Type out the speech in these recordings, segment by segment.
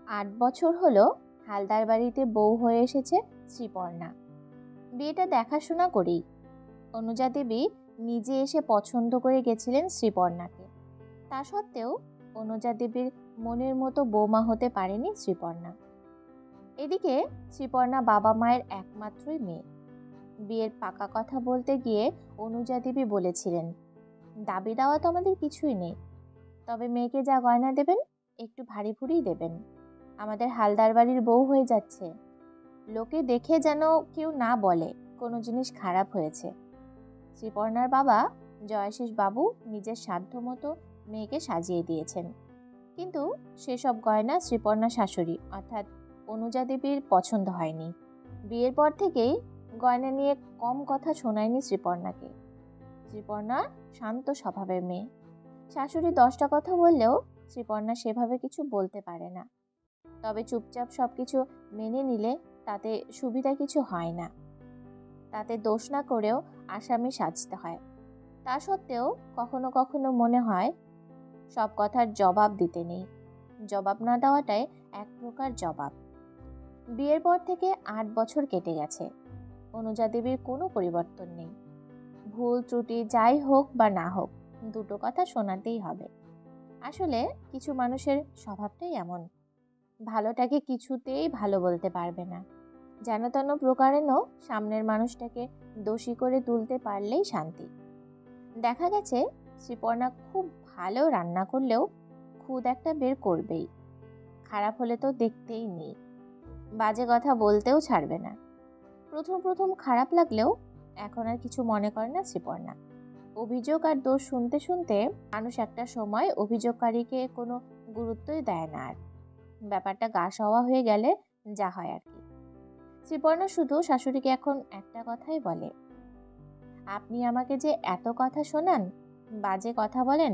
8 বছর হলো হালদার বাড়িতে বউ হয়ে এসেছে শ্রীপর্ণা। বিয়েটা দেখাশোনা করেই অনুজা দেবী নিজে এসে পছন্দ করে গেছিলেন শ্রীপর্ণাকে। তা সত্ত্বেও অনুজা দেবীর মনের মতো বৌমা হতে পারেনি শ্রীপর্ণা। এদিকে শ্রীপর্ণা বাবা মায়ের একমাত্রই মেয়ে। বিয়ের পাকা কথা বলতে গিয়ে অনুজা দেবী বলেছিলেন, দাবি দাওয়া তো আমাদের কিছুই নেই, তবে মেয়েকে যা গয়না দেবেন একটু ভারী ভুরিই দেবেন। আমাদের হালদার বাড়ির বউ হয়ে যাচ্ছে, লোকে দেখে যেন কেউ না বলে কোনো জিনিস খারাপ হয়েছে। শ্রীপর্ণার বাবা জয়াশিস বাবু নিজের সাধ্য মতো মেয়েকে সাজিয়ে দিয়েছেন, কিন্তু সেসব গয়না শ্রীপর্ণা শাশুড়ি অর্থাৎ অনুজা দেবীর পছন্দ হয়নি। বিয়ের পর থেকেই গয়না নিয়ে কম কথা শোনায়নি শ্রীপর্ণাকে। শ্রীপর্ণা শান্ত স্বভাবের মেয়ে। শাশুড়ি 10টা কথা বললেও শ্রীপর্ণা সেভাবে কিছু বলতে পারে না। তবে চুপচাপ সব কিছু মেনে নিলে তাতে সুবিধা কিছু হয় না। তাতে দোষ না করেও আসামি সাজতে হয়। তা সত্ত্বেও কখনো কখনো মনে হয় সব কথার জবাব দিতে নেই। জবাব না দেওয়াটাই এক প্রকার জবাব। বিয়ের পর থেকে 8 বছর কেটে গেছে। অনুজা দেবীর কোনো পরিবর্তন নেই। ভুল ত্রুটি যাই হোক বা না হোক, দুটো কথা শোনাতেই হবে। আসলে কিছু মানুষের স্বভাবটাই এমন, ভালোটাকে কিছুতেই ভালো বলতে পারবে না। যেন তেন প্রকারেণও সামনের মানুষটাকে দোষী করে তুলতে পারলেই শান্তি। দেখা গেছে শ্রীপর্ণা খুব ভালো রান্না করলেও খুদ একটা বের করবেই। খারাপ হলে তো দেখতেই নেই, বাজে কথা বলতেও ছাড়বে না। প্রথম প্রথম খারাপ লাগলেও এখন আর কিছু মনে করে না শ্রীপর্ণা। অভিযোগ আর দোষ শুনতে শুনতে মানুষ একটা সময় অভিযোগকারীকে কোনো গুরুত্বই দেয় না। আর ব্যাপারটা গা সওয়া হয়ে গেলে যা হয় আর কি। শ্রীপর্ণা শুধু শাশুড়িকে এখন একটা কথাই বলে, আপনি আমাকে যে এত কথা শোনান, বাজে কথা বলেন,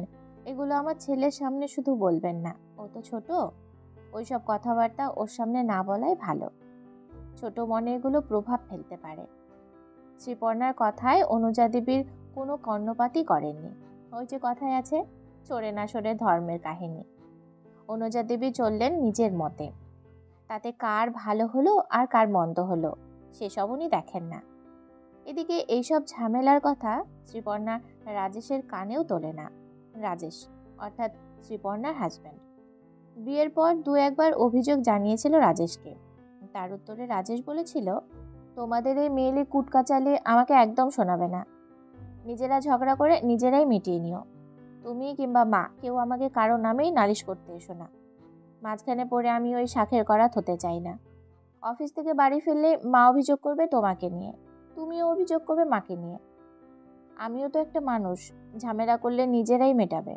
এগুলো আমার ছেলের সামনে শুধু বলবেন না, ও তো ছোট, ওইসব কথাবার্তা ওর সামনে না বলাই ভালো। ছোট মনে এগুলো প্রভাব ফেলতে পারে। শ্রীপর্ণার কথায় অনুজা দেবীর কোনো কর্ণপাতই করেননি। ওই যে কথায় আছে, চোরে না সরে ধর্মের কাহিনী। অনুজা দেবী চললেন নিজের মতে। তাতে কার ভালো হলো আর কার মন্দ হলো সেসব উনি দেখেন না। এদিকে এইসব ঝামেলার কথা শ্রীপর্ণা রাজেশের কানেও তোলে না। রাজেশ অর্থাৎ শ্রীপর্ণার হাজব্যান্ড বিয়ের পর 2-1বার অভিযোগ জানিয়েছিল রাজেশকে। তার উত্তরে রাজেশ বলেছিল, তোমাদের এই মেয়েলি কুটকাচালে আমাকে একদম শোনাবে না। নিজেরা ঝগড়া করে নিজেরাই মিটিয়ে নিও। তুমি কিংবা মা কেউ আমাকে কারো নামেই নালিশ করতে এসো না। মাঝখানে পড়ে আমি ওই শাখের করাত হতে চাই না। অফিস থেকে বাড়ি ফিরলে মা অভিযোগ করবে তোমাকে নিয়ে, তুমিও অভিযোগ করবে মাকে নিয়ে। আমিও তো একটা মানুষ, ঝামেলা করলে নিজেরাই মেটাবে।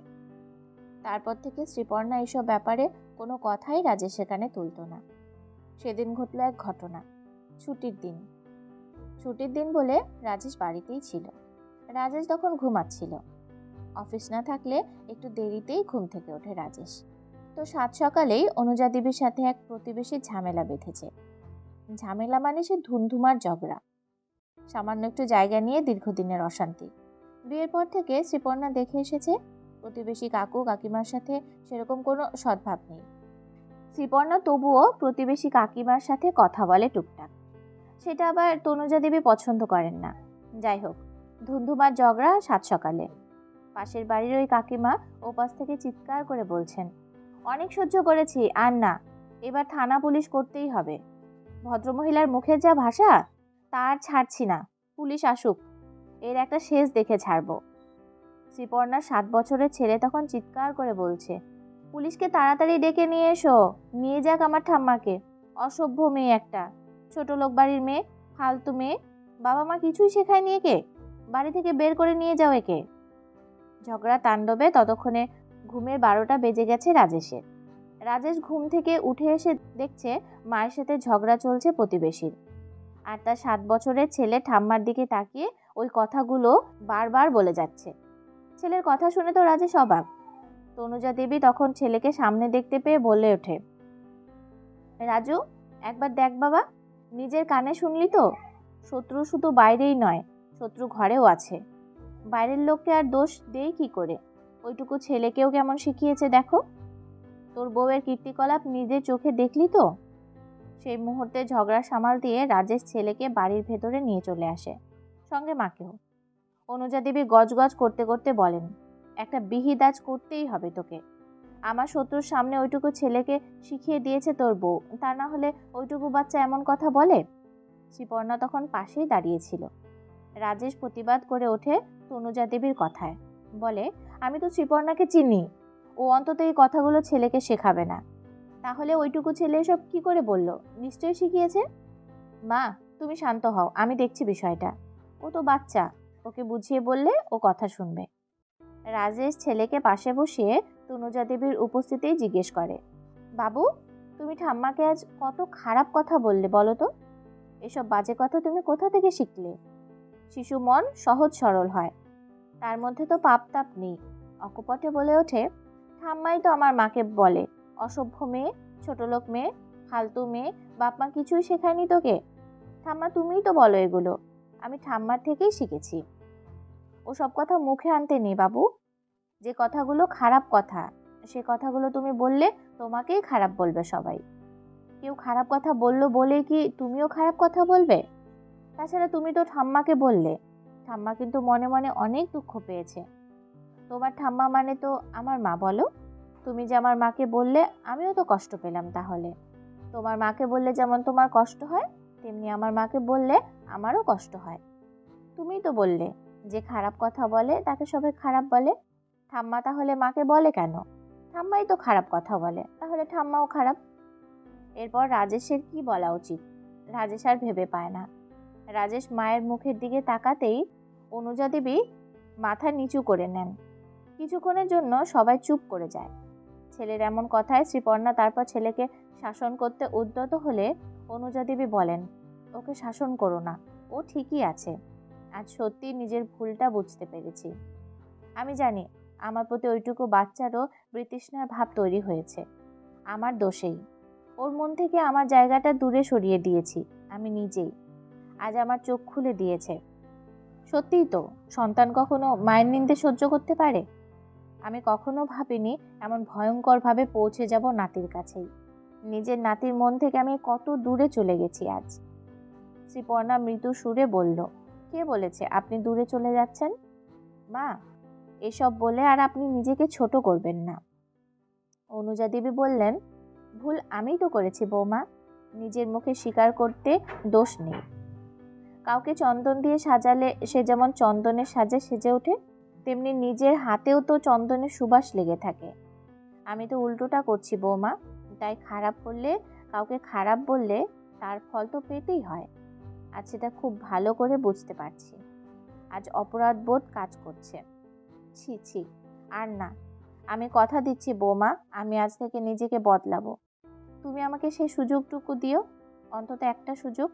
তারপর থেকে শ্রীপর্ণা এইসব ব্যাপারে কোনো কথাই রাজেশ সেখানে তুলত না। সেদিন ঘটল এক ঘটনা। ছুটির দিন বলে রাজেশ বাড়িতেই ছিল। রাজেশ তখন ঘুমাচ্ছিল। অফিস না থাকলে একটু দেরিতেই ঘুম থেকে ওঠে রাজেশ। তো সাত সকালেই অনুজা দেবীর সাথে এক প্রতিবেশীর ঝামেলা বেঁধেছে। ঝামেলা মানে সে ধুমধুমার ঝগড়া, সামান্য একটু জায়গা নিয়ে দীর্ঘদিনের অশান্তি। বিয়ের পর থেকে শ্রীপর্ণা দেখে এসেছে প্রতিবেশী কাকু কাকিমার সাথে সেরকম কোনো সদ্ভাব নেই। শ্রীপর্ণা তবুও প্রতিবেশী কাকিমার সাথে কথা বলে টুকটাক, সেটা আবার তনুজা দেবী পছন্দ করেন না। যাই হোক, ধুমধুমার ঝগড়া সাত সকালে। পাশের বাড়ির ওই কাকিমা ওপাশ থেকে চিৎকার করে বলছেন, অনেক সহ্য করেছি, আর না, এবার থানা পুলিশ করতেই হবে। ভদ্রমহিলার মুখের যা ভাষা, তার ছাড়ছি না, পুলিশ আসুক, এর একটা শেষ দেখে ছাড়বো। শ্রীপর্ণার 7 বছরের ছেলে তখন চিৎকার করে বলছে, পুলিশকে তাড়াতাড়ি ডেকে নিয়ে এসো, নিয়ে যাক আমার ঠাম্মাকে। অসভ্য মেয়ে একটা, ছোট লোক বাড়ির মেয়ে, ফালতু মেয়ে, বাবা মা কিছুই শেখায়নি একে, বাড়ি থেকে বের করে নিয়ে যাও একে। ঝগড়া তাণ্ডবে ততক্ষণে ঘুমের 12টা বেজে গেছে রাজেশের। রাজেশ ঘুম থেকে উঠে এসে দেখছে মায়ের সাথে ঝগড়া চলছে প্রতিবেশীর, আর তার 7 বছরের ছেলে ঠাম্মার দিকে তাকিয়ে ওই কথাগুলো বারবার বলে যাচ্ছে। ছেলের কথা শুনে তো রাজেশ অবাক। তনুজা দেবী তখন ছেলেকে সামনে দেখতে পেয়ে বলে ওঠে, রাজু, একবার দেখ বাবা, নিজের কানে শুনলি তো? শত্রু শুধু বাইরেই নয়, শত্রু ঘরেও আছে। বাইরের লোককে আর দোষ দেই কি করে? ওইটুকু ছেলেকেও কেমন শিখিয়েছে দেখো। তোর বউয়ের কীর্তিকলাপ নিজের চোখে দেখলি তো? সেই মুহূর্তে ঝগড়া সামাল দিয়ে রাজেশ ছেলেকে বাড়ির ভেতরে নিয়ে চলে আসে, সঙ্গে মাকেও। অনুজা দেবী গজগজ করতে করতে বলেন, একটা বিহিত আজ করতেই হবে তোকে। আমার শত্রুর সামনে ওইটুকু ছেলেকে শিখিয়ে দিয়েছে তোর বউ, তা না হলে ওইটুকু বাচ্চা এমন কথা বলে? শ্রীপর্ণা তখন পাশেই দাঁড়িয়েছিল। রাজেশ প্রতিবাদ করে ওঠে তনুজা দেবীর কথায়, বলে, আমি তো শ্রীপর্ণাকে চিনি, ও অন্তত এই কথাগুলো ছেলেকে শেখাবে না। তাহলে ওইটুকু ছেলে এসব কি করে বলল? নিশ্চয়ই শিখিয়েছে। মা, তুমি শান্ত হও, আমি দেখছি বিষয়টা। ও তো বাচ্চা, ওকে বুঝিয়ে বললে ও কথা শুনবে। রাজেশ ছেলেকে পাশে বসিয়ে তনুজা দেবীর উপস্থিতিই জিজ্ঞেস করে, বাবু, তুমি ঠাম্মাকে আজ কত খারাপ কথা বললে বলো তো? এসব বাজে কথা তুমি কোথা থেকে শিখলে? শিশু মন সহজ সরল হয়, তার মধ্যে তো পাপ তাপ নেই। অকপটে বলে ওঠে, ঠাম্মাই তো আমার মাকে বলে, অসভ্য মেয়ে, ছোটলোক মেয়ে, ফালতু মেয়ে, বাপমা কিছুই শেখায়নি তোকে। ঠাম্মা, তুমিই তো বলো এগুলো। আমি ঠাম্মার থেকেই শিখেছি। ওসব কথা মুখে আনতে নেই বাবু। যে কথাগুলো খারাপ কথা, সে কথাগুলো তুমি বললে তোমাকেই খারাপ বলবে সবাই। কেউ খারাপ কথা বললো বলে কি তুমিও খারাপ কথা বলবে? তাছাড়া তুমি তো ঠাম্মাকে বললে, ঠাম্মা কিন্তু মনে মনে অনেক দুঃখ পেয়েছে। তোমার ঠাম্মা মানে তো আমার মা, বলো। তুমি যে আমার মাকে বললে, আমিও তো কষ্ট পেলাম। তাহলে তোমার মাকে বললে যেমন তোমার কষ্ট হয়, তেমনি আমার মাকে বললে আমারও কষ্ট হয়। তুমিই তো বললে, যে খারাপ কথা বলে তাকে সবাই খারাপ বলে। ঠাম্মা তাহলে মাকে বলে কেন? ঠাম্মাই তো খারাপ কথা বলে, তাহলে ঠাম্মাও খারাপ। এরপর রাজেশের কি বলা উচিত রাজেশ আর ভেবে পায় না। রাজেশ মায়ের মুখের দিকে তাকাতেই অনুজা দেবী মাথা নিচু করে নেন। কিছুক্ষণের জন্য সবাই চুপ করে যায়। ছেলের এমন কথায় শ্রীপর্ণা তারপর ছেলেকে শাসন করতে উদ্যত হলে অনুজা দেবী বলেন, ওকে শাসন করো না, ও ঠিকই আছে। আজ সত্যি নিজের ভুলটা বুঝতে পেরেছি। আমি জানি আমার প্রতি ওইটুকু বাচ্চারও বিতৃষ্ণার ভাব তৈরি হয়েছে, আমার দোষেই। ওর মন থেকে আমার জায়গাটা দূরে সরিয়ে দিয়েছি আমি নিজেই। আজ আমার চোখ খুলে দিয়েছে। সত্যিই তো, সন্তান কখনো মায়ের নিন্দে সহ্য করতে পারে? আমি কখনো ভাবিনি এমন ভয়ঙ্করভাবে পৌঁছে যাব নাতির কাছেই। নিজের নাতির মন থেকে আমি কত দূরে চলে গেছি আজ। শ্রীপর্ণা মৃদু সুরে বলল, কে বলেছে আপনি দূরে চলে যাচ্ছেন? মা, এসব বলে আর আপনি নিজেকে ছোট করবেন না। অনুজা দেবী বললেন, ভুল আমিই তো করেছি বৌমা, নিজের মুখে স্বীকার করতে দোষ নেই। কাউকে চন্দন দিয়ে সাজালে সে যেমন চন্দনের সাজে সেজে ওঠে, তেমনি নিজের হাতেও তো চন্দনের সুবাস লেগে থাকে। আমি তো উল্টোটা করছি বৌমা, তাই খারাপ করলে, কাউকে খারাপ বললে তার ফল তো পেতেই হয়। আজ সেটা খুব ভালো করে বুঝতে পারছি। আজ অপরাধ বোধ কাজ করছে। ছি ছি, আর না। আমি কথা দিচ্ছি বৌমা, আমি আজ থেকে নিজেকে বদলাবো। তুমি আমাকে সেই সুযোগটুকু দিও, অন্তত একটা সুযোগ।